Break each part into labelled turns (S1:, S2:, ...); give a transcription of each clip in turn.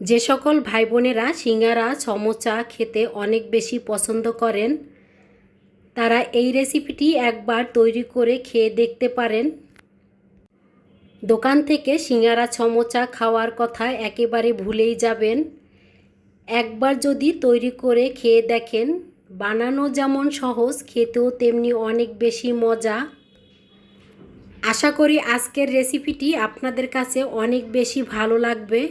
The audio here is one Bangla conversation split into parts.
S1: যে সকল ভাই বোনেরা সিঙ্গারা সমোসা খেতে অনেক বেশি পছন্দ করেন তারা এই রেসিপিটি একবার তৈরি করে খেয়ে দেখতে পারেন। দোকান থেকে সিঙ্গারা সমোসা খাওয়ার কথা একেবারে ভুলেই যাবেন। একবার যদি তৈরি করে খেয়ে দেখেন, বানানো যেমন সহজ, খেতেও তেমনি অনেক বেশি মজা। আশা করি আজকের রেসিপিটি আপনাদের কাছে অনেক বেশি ভালো লাগবে।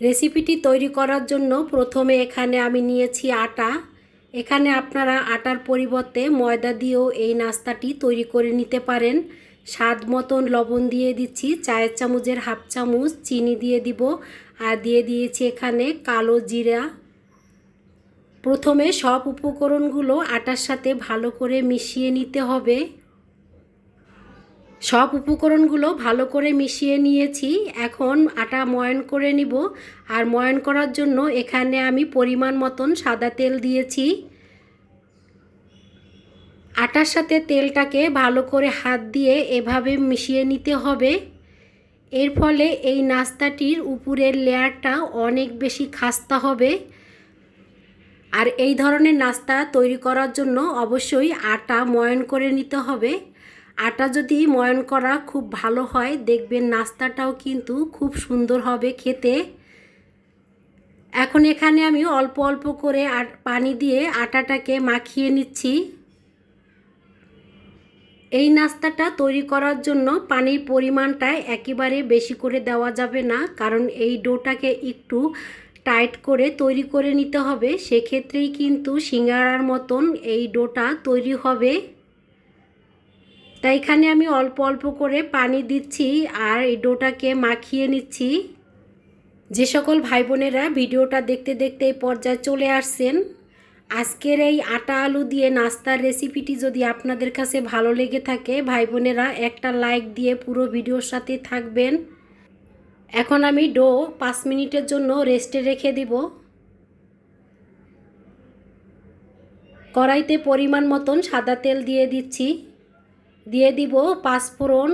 S1: রেসিপিটি তৈরি করার জন্য প্রথমে এখানে আমি নিয়েছি আটা। এখানে আপনারা আটার পরিবর্তে ময়দা দিয়েও এই নাস্তাটি তৈরি করে নিতে পারেন। স্বাদ মতন লবণ দিয়ে দিচ্ছি, চায়ের চামচের হাফ চামচ চিনি দিয়ে দিব, আর দিয়ে দিয়েছি এখানে কালো জিরা। প্রথমে সব উপকরণগুলো আটার সাথে ভালো করে মিশিয়ে নিতে হবে। সব উপকরণগুলো ভালো করে মিশিয়ে নিয়েছি। এখন আটা ময়ান করে নিব। আর ময়ান করার জন্য এখানে আমি পরিমাণ মতন সাদা তেল দিয়েছি। আটার সাথে তেলটাকে ভালো করে হাত দিয়ে এভাবে মিশিয়ে নিতে হবে। এর ফলে এই নাস্তাটির উপরের লেয়ারটা অনেক বেশি খাস্তা হবে। আর এই ধরনের নাস্তা তৈরি করার জন্য অবশ্যই আটা ময়ান করে নিতে হবে। আটা যদি ময়ান করা খুব ভালো হয়, দেখবেন নাস্তাটাও কিন্তু খুব সুন্দর হবে খেতে। এখন এখানে আমি অল্প অল্প করে পানি দিয়ে আটাটাকে মাখিয়ে নিচ্ছি। এই নাস্তাটা তৈরি করার জন্য পানির পরিমাণটা একেবারে বেশি করে দেওয়া যাবে না, কারণ এই ডোটাকে একটু টাইট করে তৈরি করে নিতে হবে। সেক্ষেত্রেই কিন্তু সিঙ্গারার মতন এই ডোটা তৈরি হবে। তাই এখানে আমি অল্প অল্প করে পানি দিচ্ছি আর এই ডোটাকে মাখিয়ে নিচ্ছি। যে সকল ভাই বোনেরা ভিডিওটা দেখতে দেখতে এই পর্যায়ে চলে আসছেন, আজকের এই আটা আলু দিয়ে নাস্তার রেসিপিটি যদি আপনাদের কাছে ভালো লেগে থাকে, ভাই বোনেরা একটা লাইক দিয়ে পুরো ভিডিওর সাথে থাকবেন। এখন আমি ডো 5 মিনিটের জন্য রেস্টে রেখে দিব। কড়াইতে পরিমাণ মতন সাদা তেল দিয়ে দিচ্ছি, দিয়ে দিব পাঁচফোড়ন।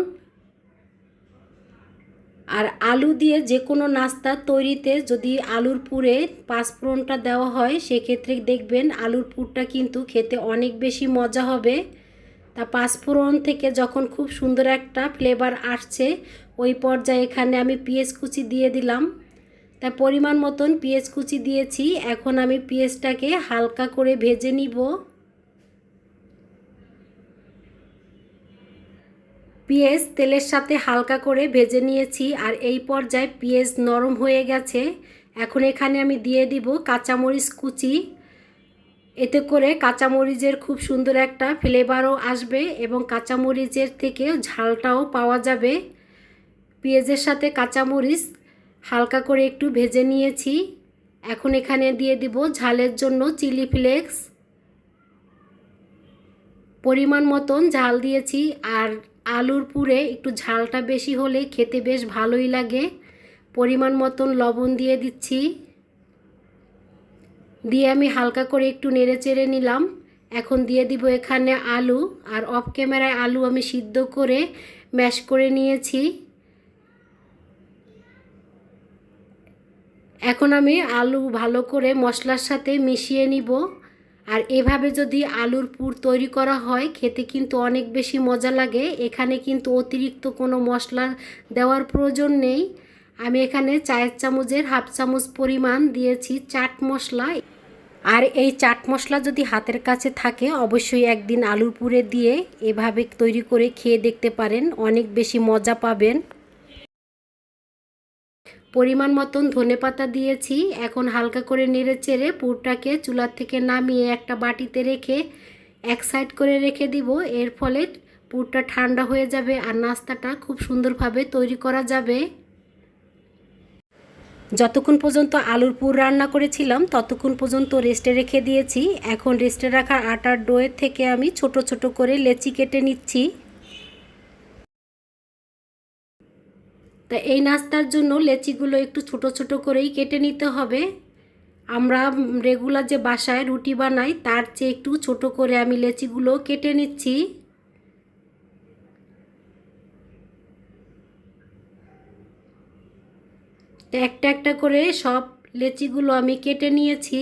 S1: আর আলু দিয়ে যে কোনো নাস্তা তৈরিতে যদি আলুর পুরে পাঁচফোড়নটা দেওয়া হয়, সেক্ষেত্রে দেখবেন আলুর পুরটা কিন্তু খেতে অনেক বেশি মজা হবে। তা পাঁচফোড়ন থেকে যখন খুব সুন্দর একটা ফ্লেভার আসছে, ওই পর্যায়ে এখানে আমি পেঁয়াজ কুচি দিয়ে দিলাম। তা পরিমাণ মতন পেঁয়াজ কুচি দিয়েছি। এখন আমি পেঁয়াজটাকে হালকা করে ভেজে নিব। পেঁয়াজ তেলের সাথে হালকা করে ভেজে নিয়েছি। আর এই পর্যায়ে পেঁয়াজ নরম হয়ে গেছে। এখন এখানে আমি দিয়ে দিব কাঁচামরিচ কুচি। এতে করে কাঁচামরিচের খুব সুন্দর একটা ফ্লেভারও আসবে এবং কাঁচামরিচের থেকে ঝালটাও পাওয়া যাবে। পেঁয়াজের সাথে কাঁচামরিচ হালকা করে একটু ভেজে নিয়েছি। এখন এখানে দিয়ে দিব ঝালের জন্য চিলি ফ্লেক্স। পরিমাণ মতন ঝাল দিয়েছি। আর আলুর পুরে একটু ঝালটা বেশি হলে খেতে বেশ ভালোই লাগে। পরিমাণ মতন লবণ দিয়ে দিচ্ছি, দিয়ে আমি হালকা করে একটু নেড়ে চেড়ে নিলাম। এখন দিয়ে দিব এখানে আলু। আর অফ ক্যামেরায় আলু আমি সিদ্ধ করে ম্যাশ করে নিয়েছি। এখন আমি আলু ভালো করে মশলার সাথে মিশিয়ে নিব। আর এভাবে যদি আলুর পুর তৈরি করা হয়, খেতে কিন্তু অনেক বেশি মজা লাগে। এখানে কিন্তু অতিরিক্ত কোনো মশলা দেওয়ার প্রয়োজন নেই। আমি এখানে চায়ের চামচের হাফ চামচ পরিমাণ দিয়েছি চাট মশলা। আর এই চাট মশলা যদি হাতের কাছে থাকে, অবশ্যই একদিন আলুর পুরে দিয়ে এভাবে তৈরি করে খেয়ে দেখতে পারেন, অনেক বেশি মজা পাবেন। পরিমাণ মতন ধনেপাতা দিয়েছি। এখন হালকা করে নেড়ে চেড়ে পুরটাকে চুলার থেকে নামিয়ে একটা বাটিতে রেখে এক সাইড করে রেখে দিব। এর ফলে পুরটা ঠান্ডা হয়ে যাবে আর নাস্তাটা খুব সুন্দরভাবে তৈরি করা যাবে। যতক্ষণ পর্যন্ত আলুর পুর রান্না করেছিলাম ততক্ষণ পর্যন্ত রেস্টে রেখে দিয়েছি। এখন রেস্টে রাখা আটার ডোয়ের থেকে আমি ছোট ছোট করে লেচি কেটে নিচ্ছি। তা এই নাস্তার জন্য লেচিগুলো একটু ছোট ছোট করেই কেটে নিতে হবে। আমরা রেগুলার যে বাসায় রুটি বানাই, তার চেয়ে একটু ছোট করে আমি লেচিগুলো কেটে নিচ্ছি। একটা একটা করে সব লেচিগুলো আমি কেটে নিয়েছি।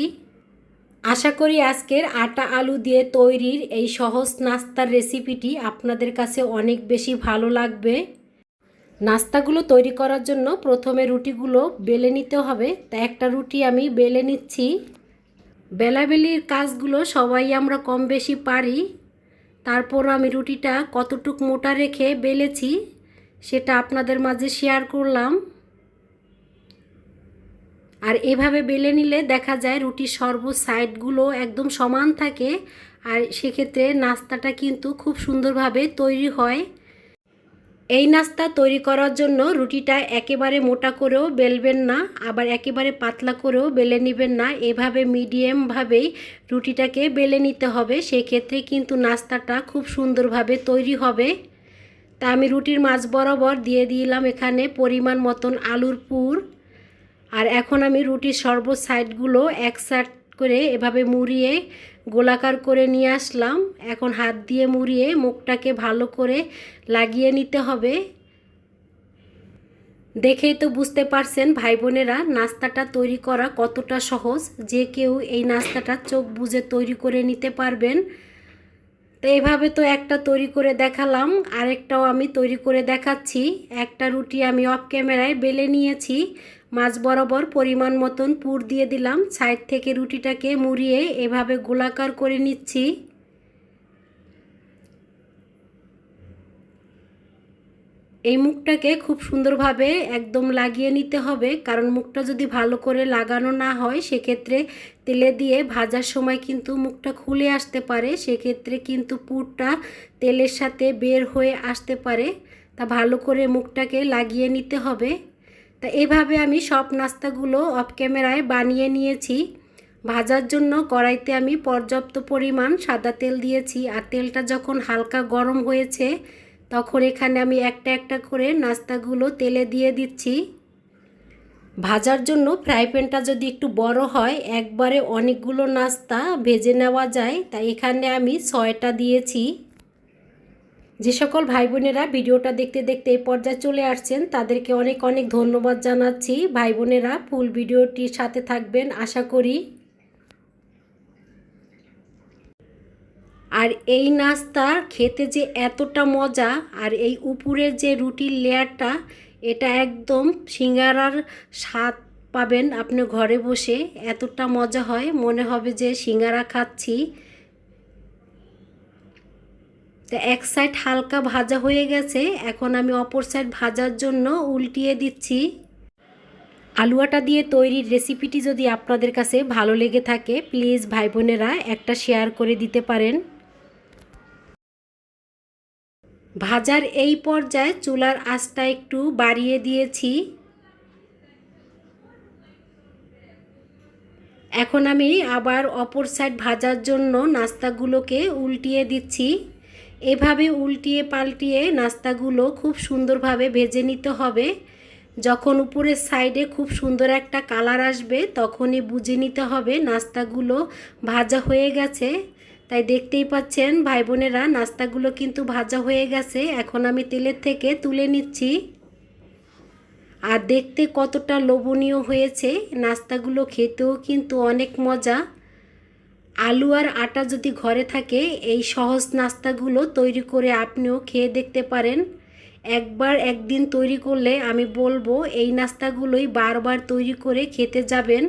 S1: আশা করি আজকের আটা আলু দিয়ে তৈরির এই সহজ নাস্তার রেসিপিটি আপনাদের কাছে অনেক বেশি ভালো লাগবে। নাস্তাগুলো তৈরি করার জন্য প্রথমে রুটিগুলো বেলে নিতে হবে। তা একটা রুটি আমি বেলে নিচ্ছি। বেলাবেলির কাজগুলো সবাই আমরা কম বেশি পারি, তারপর আমি রুটিটা কতটুক মোটা রেখে বেলেছি সেটা আপনাদের মাঝে শেয়ার করলাম। আর এভাবে বেলে নিলে দেখা যায় রুটির সর্ব সাইডগুলো একদম সমান থাকে, আর সেক্ষেত্রে নাস্তাটা কিন্তু খুব সুন্দরভাবে তৈরি হয়। এই নাস্তা তৈরি করার জন্য রুটিটা একেবারে মোটা করেও বেলবেন না, আবার একেবারে পাতলা করেও বেলে নেবেন না। এভাবে মিডিয়ামভাবেই রুটিটাকে বেলে নিতে হবে, সেক্ষেত্রে কিন্তু নাস্তাটা খুব সুন্দরভাবে তৈরি হবে। তা আমি রুটির মাঝ বরাবর দিয়ে দিলাম এখানে পরিমাণ মতন আলুর পুর। আর এখন আমি রুটির সর্ব সাইডগুলো এক সাইড করে এভাবে মুড়িয়ে গোলাকার করে নিয়ে আসলাম। এখন হাত দিয়ে মুড়িয়ে মুখটাকে ভালো করে লাগিয়ে নিতে হবে। দেখেই তো বুঝতে পারছেন ভাই বোনেরা নাস্তাটা তৈরি করা কতটা সহজ, যে কেউ এই নাস্তাটা চোখ বুজে তৈরি করে নিতে পারবেন। তো এইভাবে তো একটা তৈরি করে দেখালাম, আরেকটাও আমি তৈরি করে দেখাচ্ছি। একটা রুটি আমি অফ ক্যামেরায় বেলে নিয়েছি, মাঝ বরাবর পরিমাণ মতন পুর দিয়ে দিলাম, সাইড থেকে রুটিটাকে মুড়িয়ে এভাবে গোলাকার করে নিচ্ছি। এই মুখটাকে খুব সুন্দরভাবে একদম লাগিয়ে নিতে হবে, কারণ মুখটা যদি ভালো করে লাগানো না হয় সেক্ষেত্রে তেলে দিয়ে ভাজার সময় কিন্তু মুখটা খুলে আসতে পারে, সেক্ষেত্রে কিন্তু পুরটা তেলের সাথে বের হয়ে আসতে পারে। তা ভালো করে মুখটাকে লাগিয়ে নিতে হবে। তা এভাবে আমি সব নাস্তাগুলো অফ ক্যামেরায় বানিয়ে নিয়েছি। ভাজার জন্য কড়াইতে আমি পর্যাপ্ত পরিমাণ সাদা তেল দিয়েছি, আর তেলটা যখন হালকা গরম হয়েছে তখন এখানে আমি একটা একটা করে নাস্তাগুলো তেলে দিয়ে দিচ্ছি। ভাজার জন্য ফ্রাই প্যানটা যদি একটু বড় হয় একবারে অনেকগুলো নাস্তা ভেজে নেওয়া যায়, তাই এখানে আমি 6টা দিয়েছি। যে সকল ভাই বোনেরা ভিডিওটা দেখতে দেখতে এই পর্যায়ে চলে আসছেন তাদেরকে অনেক অনেক ধন্যবাদ জানাচ্ছি। ভাই বোনেরা ফুল ভিডিওটির সাথে থাকবেন আশা করি। আর এই নাস্তা খেতে যে এতটা মজা, আর এই উপরের যে রুটির লেয়ারটা এটা একদম সিঙ্গারার স্বাদ পাবেন আপনি ঘরে বসে। এতটা মজা হয়, মনে হবে যে সিঙ্গারা খাচ্ছি। তো এক সাইড হালকা ভাজা হয়ে গেছে, এখন আমি অপর সাইড ভাজার জন্য উল্টিয়ে দিচ্ছি। আলুয়াটা দিয়ে তৈরির রেসিপিটি যদি আপনাদের কাছে ভালো লেগে থাকে প্লিজ ভাই বোনেরা একটা শেয়ার করে দিতে পারেন। ভাজার এই পর্যায়ে চুলার আঁচটা একটু বাড়িয়ে দিয়েছি। এখন আমি আবার অপর সাইড ভাজার জন্য নাস্তাগুলোকে উল্টিয়ে দিচ্ছি। এভাবে উল্টিয়ে পাল্টিয়ে নাস্তাগুলো খুব সুন্দরভাবে ভেজে নিতে হবে। যখন উপরের সাইডে খুব সুন্দর একটা কালার আসবে তখনই বুঝে নিতে হবে নাস্তাগুলো ভাজা হয়ে গেছে। তাই দেখতেই পাচ্ছেন ভাই বোনেরা নাস্তাগুলো কিন্তু ভাজা হয়ে গেছে। এখন আমি তেলের থেকে তুলে নিচ্ছি। আর দেখতে কতটা লোভনীয় হয়েছে, নাস্তাগুলো খেতেও কিন্তু অনেক মজা। আলু আর আটা যদি ঘরে থাকে এই সহজ নাস্তাগুলো তৈরি করে আপনিও খেয়ে দেখতে পারেন। একবার একদিন তৈরি করলে আমি বলবো এই নাস্তাগুলোই বারবার তৈরি করে খেতে যাবেন।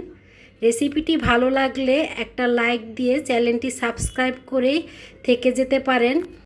S1: রেসিপিটি ভালো লাগলে একটা লাইক দিয়ে চ্যানেলটি সাবস্ক্রাইব করে থেকে যেতে পারেন।